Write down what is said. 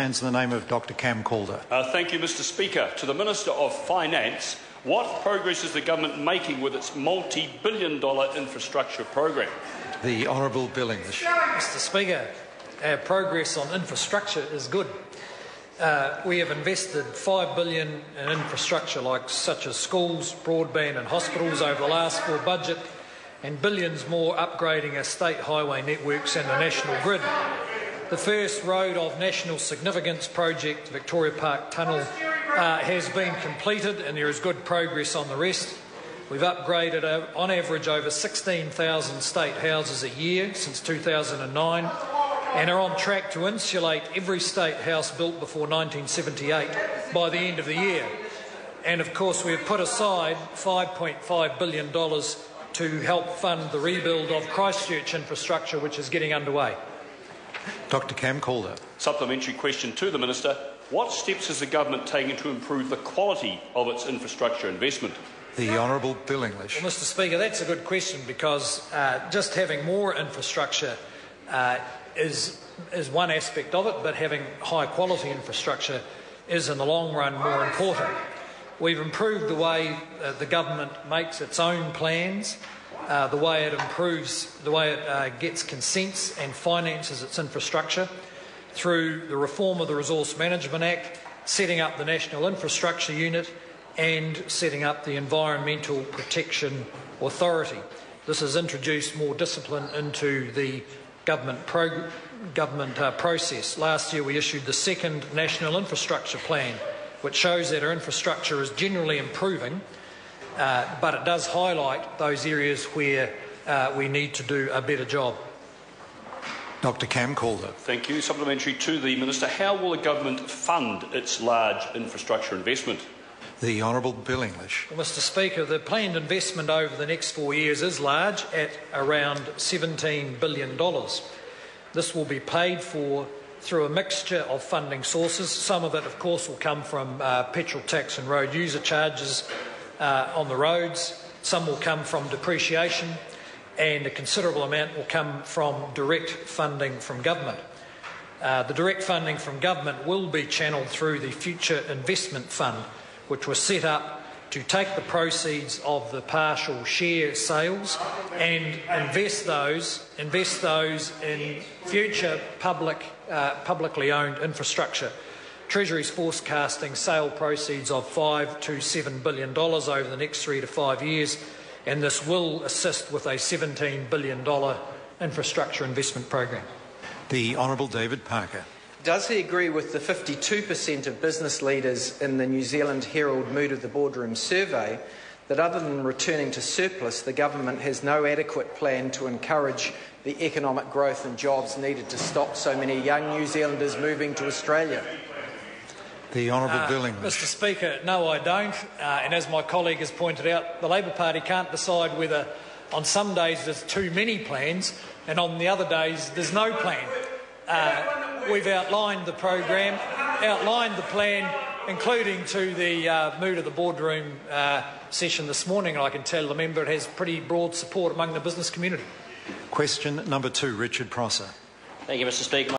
In the name of Dr. Calder. Thank you, Mr. Speaker. To the Minister of Finance, what progress is the government making with its multi-billion-dollar infrastructure program? The Honourable Bill English. Mr. Speaker, our progress on infrastructure is good. We have invested $5 billion in infrastructure such as schools, broadband and hospitals over the last 4 budget, and billions more upgrading our state highway networks and the national grid. The first road of national significance project, Victoria Park Tunnel, has been completed, and there is good progress on the rest. We've upgraded on average over 16,000 state houses a year since 2009 and are on track to insulate every state house built before 1978 by the end of the year. And of course we have put aside $5.5 billion to help fund the rebuild of Christchurch infrastructure, which is getting underway. Dr. Calder. Supplementary question to the Minister. What steps is the government taking to improve the quality of its infrastructure investment? The Honourable Bill English. Well, Mr. Speaker, that's a good question because just having more infrastructure is one aspect of it, but having high quality infrastructure is in the long run more important. We've improved the way the government makes its own plans, the way it gets consents and finances its infrastructure through the reform of the Resource Management Act, setting up the National Infrastructure Unit and setting up the Environmental Protection Authority. This has introduced more discipline into the government process. Last year we issued the second National Infrastructure Plan, which shows that our infrastructure is generally improving, but it does highlight those areas where we need to do a better job. Dr. Calder. Thank you. Supplementary to the Minister. How will the government fund its large infrastructure investment? The Honourable Bill English. Well, Mr. Speaker, the planned investment over the next 4 years is large at around $17 billion. This will be paid for through a mixture of funding sources. Some of it, of course, will come from petrol tax and road user charges on the roads. Some will come from depreciation, and a considerable amount will come from direct funding from government. The direct funding from government will be channelled through the Future Investment Fund, which was set up to take the proceeds of the partial share sales and invest those in future publicly owned infrastructure. Treasury's forecasting sale proceeds of $5 to $7 billion over the next 3 to 5 years, and this will assist with a $17 billion infrastructure investment program. The Honourable David Parker. Does he agree with the 52% of business leaders in the New Zealand Herald Mood of the Boardroom survey that other than returning to surplus, the government has no adequate plan to encourage the economic growth and jobs needed to stop so many young New Zealanders moving to Australia? The Honourable Bill English. Mr. Speaker, no, I don't. And as my colleague has pointed out, the Labor Party can't decide whether on some days there's too many plans and on the other days there's no plan. We've outlined the program, outlined the plan, including to the Mood of the Boardroom session this morning. I can tell the member it has pretty broad support among the business community. Question number 2, Richard Prosser. Thank you, Mr. Speaker.